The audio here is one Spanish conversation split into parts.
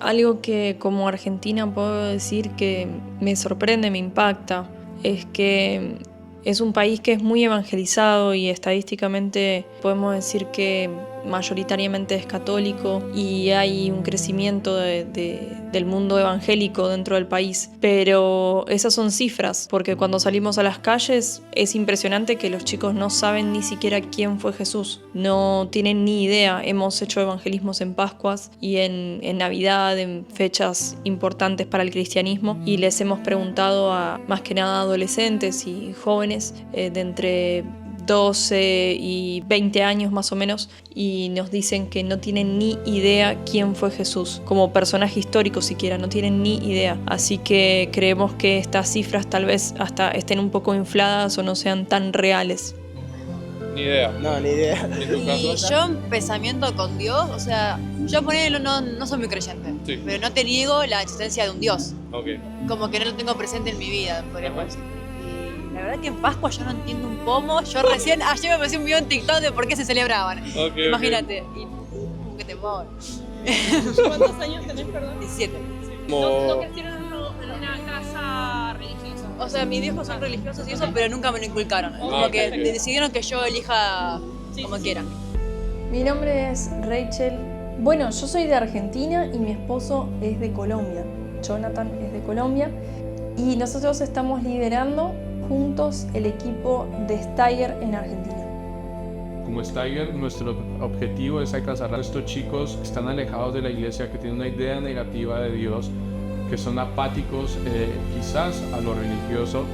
Algo que como argentina puedo decir que me sorprende, me impacta, es que es un país que es muy evangelizado y estadísticamente podemos decir que mayoritariamente es católico y hay un crecimiento del mundo evangélico dentro del país. Pero esas son cifras, porque cuando salimos a las calles es impresionante que los chicos no saben ni siquiera quién fue Jesús, no tienen ni idea. Hemos hecho evangelismos en Pascuas y en Navidad, en fechas importantes para el cristianismo, y les hemos preguntado a más que nada adolescentes y jóvenes de entre 12 y 20 años más o menos, y nos dicen que no tienen ni idea quién fue Jesús, como personaje histórico siquiera, no tienen ni idea. Así que creemos que estas cifras tal vez hasta estén un poco infladas o no sean tan reales. Ni idea. No, ni idea. ¿En tu caso? Y yo en pensamiento con Dios, o sea, yo ponele, no soy muy creyente, Sí. pero no te niego la existencia de un Dios. Ok. Como que no lo tengo presente en mi vida, podríamos decir. Y la verdad que en Pascua yo no entiendo un pomo. Yo recién, ayer me pareció un video en TikTok de por qué se celebraban. Ok, Imagínate. Y qué temor. ¿Cuántos años tenés, perdón? 17. No crecieron en una casa religiosa. O sea, mis viejos son religiosos y eso, pero nunca me lo inculcaron. Como Ok, que ok. decidieron que yo elija como quiera. Mi nombre es Rachel. Bueno, yo soy de Argentina y mi esposo es de Colombia. Jonathan es de Colombia. Y nosotros estamos liderando juntos el equipo de Steiger en Argentina. Como Steiger, nuestro objetivo es alcanzar a estos chicos que están alejados de la iglesia, que tienen una idea negativa de Dios, que son apáticos quizás a lo religioso,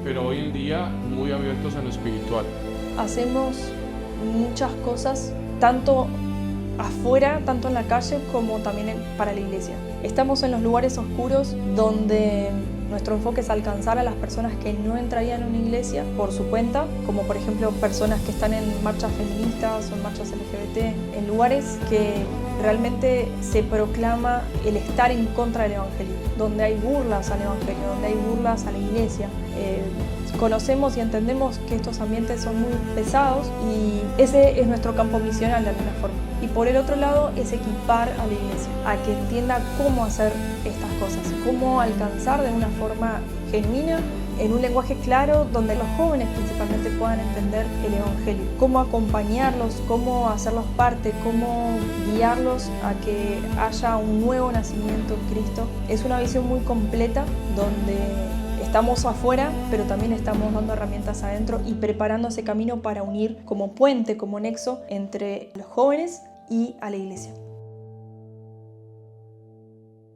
pero hoy en día muy abiertos a lo espiritual. Hacemos muchas cosas, tanto afuera, tanto en la calle, como también para la iglesia. Estamos en los lugares oscuros donde nuestro enfoque es alcanzar a las personas que no entrarían a una iglesia por su cuenta, como por ejemplo personas que están en marchas feministas o en marchas LGBT, en lugares que realmente se proclama el estar en contra del evangelio, donde hay burlas al evangelio, donde hay burlas a la iglesia. Conocemos y entendemos que estos ambientes son muy pesados y ese es nuestro campo misional de alguna forma. Y por el otro lado es equipar a la iglesia, a que entienda cómo hacer estas cosas, cómo alcanzar de una forma genuina, en un lenguaje claro, donde los jóvenes principalmente puedan entender el evangelio, cómo acompañarlos, cómo hacerlos parte, cómo guiarlos a que haya un nuevo nacimiento en Cristo. Es una visión muy completa donde estamos afuera, pero también estamos dando herramientas adentro y preparando ese camino para unir como puente, como nexo entre los jóvenes y a la iglesia.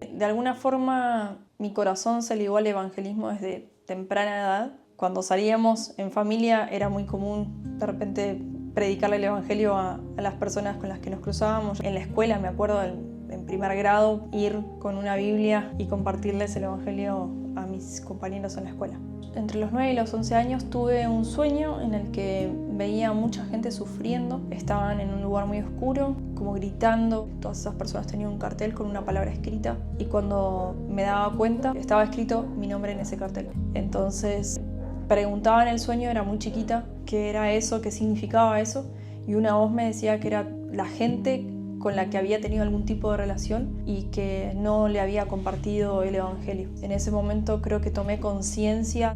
De alguna forma, mi corazón se ligó al evangelismo desde temprana edad. Cuando salíamos en familia era muy común de repente predicarle el evangelio a las personas con las que nos cruzábamos. En la escuela, me acuerdo, en primer grado, ir con una Biblia y compartirles el evangelio a mis compañeros en la escuela. Entre los 9 y los 11 años tuve un sueño en el que veía a mucha gente sufriendo. Estaban en un lugar muy oscuro, como gritando. Todas esas personas tenían un cartel con una palabra escrita y cuando me daba cuenta estaba escrito mi nombre en ese cartel. Entonces preguntaba en el sueño, era muy chiquita, qué era eso, qué significaba eso, y una voz me decía que era la gente con la que había tenido algún tipo de relación y que no le había compartido el evangelio. En ese momento creo que tomé conciencia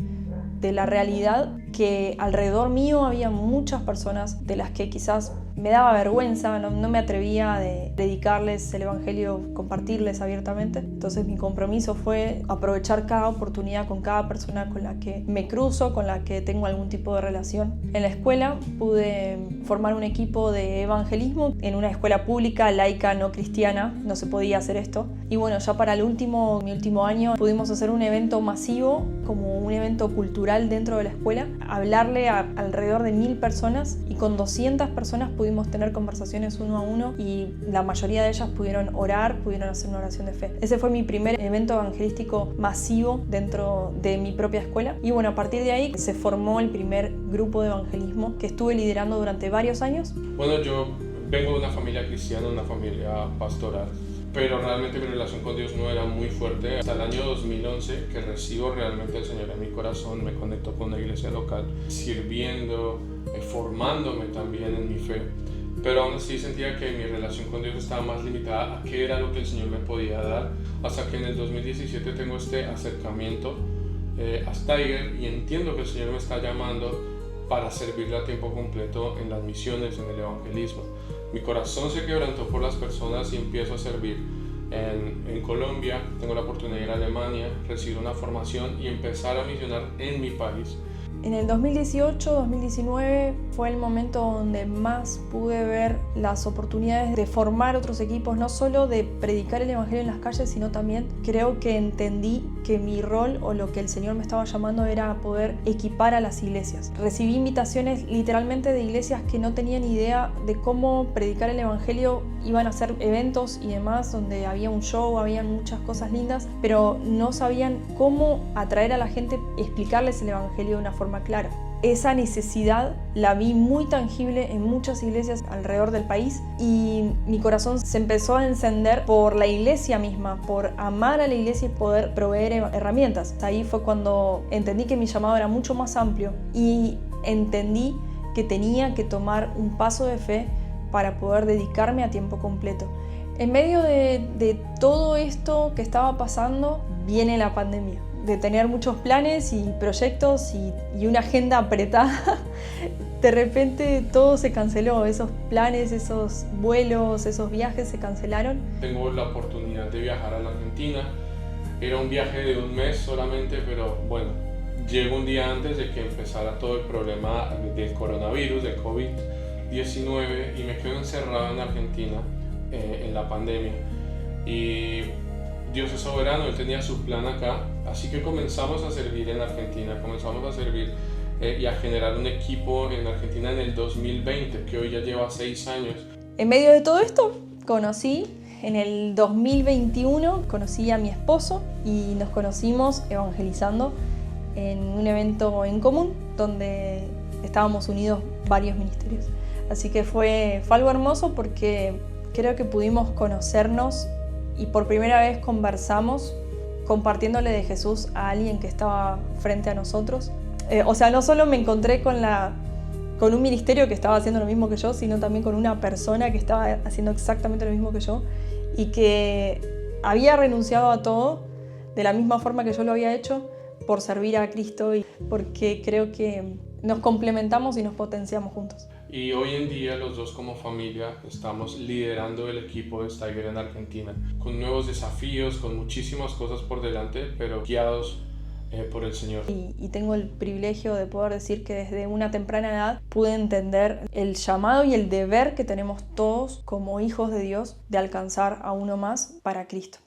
de la realidad, que alrededor mío había muchas personas de las que quizás me daba vergüenza, no me atrevía a predicarles el evangelio, compartirles abiertamente. Entonces mi compromiso fue aprovechar cada oportunidad con cada persona con la que me cruzo, con la que tengo algún tipo de relación. En la escuela pude formar un equipo de evangelismo. En una escuela pública, laica, no cristiana, no se podía hacer esto. Y bueno, ya para mi último año pudimos hacer un evento masivo, como un evento cultural dentro de la escuela, hablarle a alrededor de 1000 personas, y con 200 personas pudimos tener conversaciones uno a uno y la mayoría de ellas pudieron orar, pudieron hacer una oración de fe. Ese fue mi primer evento evangelístico masivo dentro de mi propia escuela, y bueno, a partir de ahí se formó el primer grupo de evangelismo que estuve liderando durante varios años. Bueno, yo vengo de una familia cristiana, una familia pastoral, pero realmente mi relación con Dios no era muy fuerte. Hasta el año 2011 que recibo realmente al Señor en mi corazón, me conecto con una iglesia local, sirviendo, formándome también en mi fe. pero aún así sentía que mi relación con Dios estaba más limitada a qué era lo que el Señor me podía dar, hasta que en el 2017 tengo este acercamiento a Steiger y entiendo que el Señor me está llamando para servirle a tiempo completo en las misiones, en el evangelismo. Mi corazón se quebrantó por las personas y empiezo a servir en Colombia. Tengo la oportunidad de ir a Alemania, recibir una formación y empezar a misionar en mi país. En el 2018-2019 fue el momento donde más pude ver las oportunidades de formar otros equipos, no solo de predicar el evangelio en las calles, sino también creo que entendí que mi rol o lo que el Señor me estaba llamando era poder equipar a las iglesias. Recibí invitaciones literalmente de iglesias que no tenían idea de cómo predicar el evangelio. Iban a hacer eventos y demás donde había un show, habían muchas cosas lindas, pero no sabían cómo atraer a la gente, explicarles el evangelio de una forma clara. Esa necesidad la vi muy tangible en muchas iglesias alrededor del país y mi corazón se empezó a encender por la iglesia misma, por amar a la iglesia y poder proveer herramientas. Ahí fue cuando entendí que mi llamado era mucho más amplio y entendí que tenía que tomar un paso de fe para poder dedicarme a tiempo completo. En medio de todo esto que estaba pasando, viene la pandemia. De tener muchos planes y proyectos y una agenda apretada, de repente todo se canceló. Esos planes, esos vuelos, esos viajes se cancelaron. Tengo la oportunidad de viajar a la Argentina. Era un viaje de un mes solamente, pero bueno, llego un día antes de que empezara todo el problema del coronavirus, del COVID-19, y me quedo encerrado en Argentina en la pandemia. Y Dios es soberano, Él tenía su plan acá, así que comenzamos a servir en Argentina, comenzamos a servir y a generar un equipo en Argentina en el 2020, que hoy ya lleva 6 años. En medio de todo esto, en el 2021, conocí a mi esposo y nos conocimos evangelizando en un evento en común donde estábamos unidos varios ministerios. Así que fue algo hermoso porque creo que pudimos conocernos y por primera vez conversamos compartiéndole de Jesús a alguien que estaba frente a nosotros. No solo me encontré con un ministerio que estaba haciendo lo mismo que yo, sino también con una persona que estaba haciendo exactamente lo mismo que yo y que había renunciado a todo de la misma forma que yo lo había hecho por servir a Cristo y porque creo que nos complementamos y nos potenciamos juntos. Y hoy en día los dos como familia estamos liderando el equipo de Steiger en Argentina, con nuevos desafíos, con muchísimas cosas por delante, pero guiados por el Señor. Y tengo el privilegio de poder decir que desde una temprana edad pude entender el llamado y el deber que tenemos todos como hijos de Dios de alcanzar a uno más para Cristo.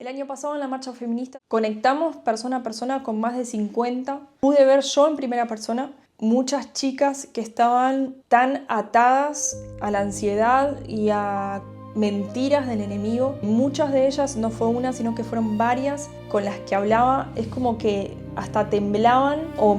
El año pasado en la marcha feminista conectamos persona a persona con más de 50. Pude ver yo en primera persona muchas chicas que estaban tan atadas a la ansiedad y a mentiras del enemigo. Muchas de ellas, no fue una, sino que fueron varias con las que hablaba. Es como que hasta temblaban o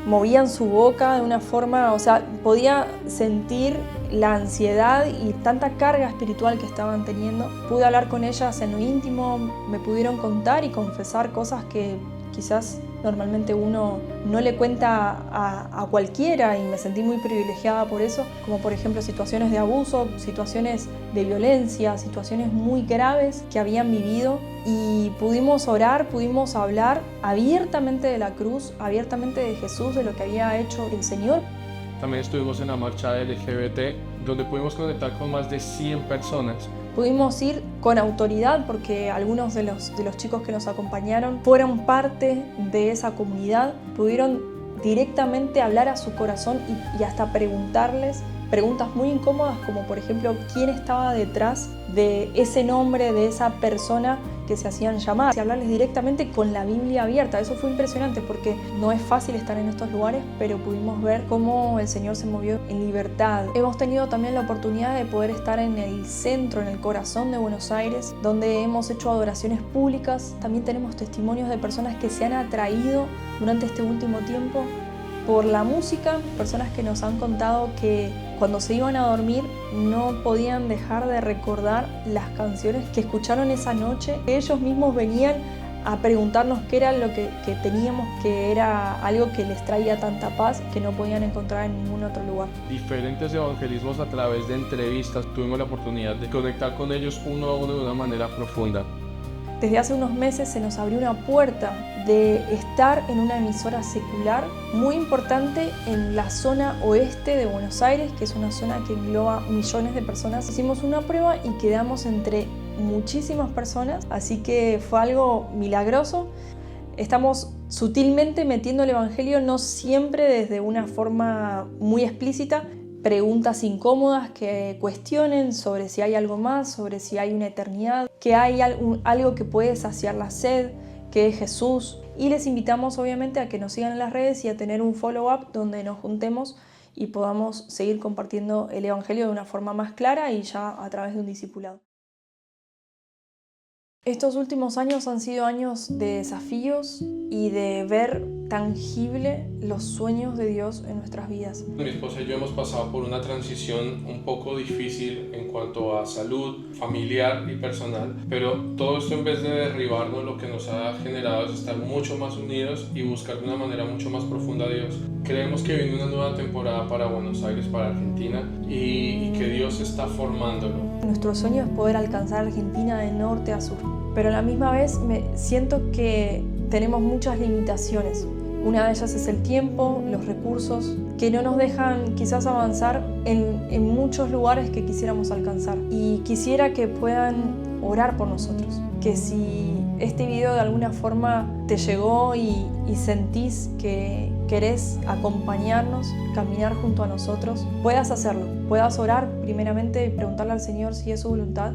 movían su boca de una forma, podía sentir la ansiedad y tanta carga espiritual que estaban teniendo. Pude hablar con ellas en lo íntimo, me pudieron contar y confesar cosas que quizás normalmente uno no le cuenta a cualquiera y me sentí muy privilegiada por eso, como por ejemplo situaciones de abuso, situaciones de violencia, situaciones muy graves que habían vivido y pudimos orar, pudimos hablar abiertamente de la cruz, abiertamente de Jesús, de lo que había hecho el Señor. También estuvimos en la marcha LGBT, donde pudimos conectar con más de 100 personas. Pudimos ir con autoridad porque algunos de los chicos que nos acompañaron fueron parte de esa comunidad, pudieron directamente hablar a su corazón y hasta preguntarles preguntas muy incómodas como por ejemplo quién estaba detrás de ese nombre, de esa persona que se hacían llamar, y hablarles directamente con la Biblia abierta. Eso fue impresionante porque no es fácil estar en estos lugares, pero pudimos ver cómo el Señor se movió en libertad. Hemos tenido también la oportunidad de poder estar en el centro, en el corazón de Buenos Aires, donde hemos hecho adoraciones públicas. También tenemos testimonios de personas que se han atraído durante este último tiempo por la música, personas que nos han contado que cuando se iban a dormir no podían dejar de recordar las canciones que escucharon esa noche. Ellos mismos venían a preguntarnos qué era lo que teníamos, que era algo que les traía tanta paz que no podían encontrar en ningún otro lugar. Diferentes evangelismos a través de entrevistas, tuvimos la oportunidad de conectar con ellos uno a uno de una manera profunda. Desde hace unos meses se nos abrió una puerta de estar en una emisora secular muy importante en la zona oeste de Buenos Aires, que es una zona que engloba millones de personas. Hicimos una prueba y quedamos entre muchísimas personas, así que fue algo milagroso. Estamos sutilmente metiendo el evangelio, no siempre desde una forma muy explícita, preguntas incómodas que cuestionen sobre si hay algo más, sobre si hay una eternidad, que hay algo que puede saciar la sed, que es Jesús. Y les invitamos obviamente a que nos sigan en las redes y a tener un follow-up donde nos juntemos y podamos seguir compartiendo el evangelio de una forma más clara y ya a través de un discipulado. Estos últimos años han sido años de desafíos y de ver tangible los sueños de Dios en nuestras vidas. Mi esposa y yo hemos pasado por una transición un poco difícil en cuanto a salud familiar y personal, pero todo esto, en vez de derribarnos, lo que nos ha generado es estar mucho más unidos y buscar de una manera mucho más profunda a Dios. Creemos que viene una nueva temporada para Buenos Aires, para Argentina, y que Dios está formándolo. Nuestro sueño es poder alcanzar Argentina de norte a sur, pero a la misma vez siento que tenemos muchas limitaciones. Una de ellas es el tiempo, los recursos, que no nos dejan quizás avanzar en muchos lugares que quisiéramos alcanzar. Y quisiera que puedan orar por nosotros, que si este video de alguna forma te llegó y sentís que querés acompañarnos, caminar junto a nosotros, puedas hacerlo, puedas orar primeramente y preguntarle al Señor si es su voluntad,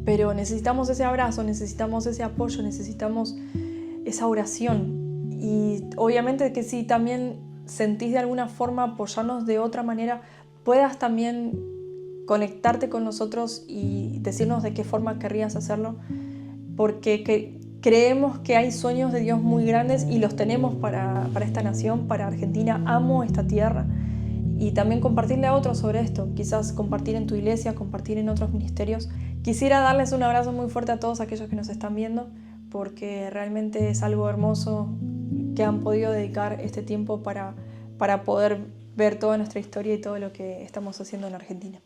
pero necesitamos ese abrazo, necesitamos ese apoyo, necesitamos esa oración. Y obviamente que si también sentís de alguna forma apoyarnos de otra manera, puedas también conectarte con nosotros y decirnos de qué forma querrías hacerlo, porque creemos que hay sueños de Dios muy grandes y los tenemos para esta nación, para Argentina. Amo esta tierra y también compartirle a otros sobre esto, quizás compartir en tu iglesia, compartir en otros ministerios. Quisiera darles un abrazo muy fuerte a todos aquellos que nos están viendo, porque realmente es algo hermoso que han podido dedicar este tiempo para poder ver toda nuestra historia y todo lo que estamos haciendo en Argentina.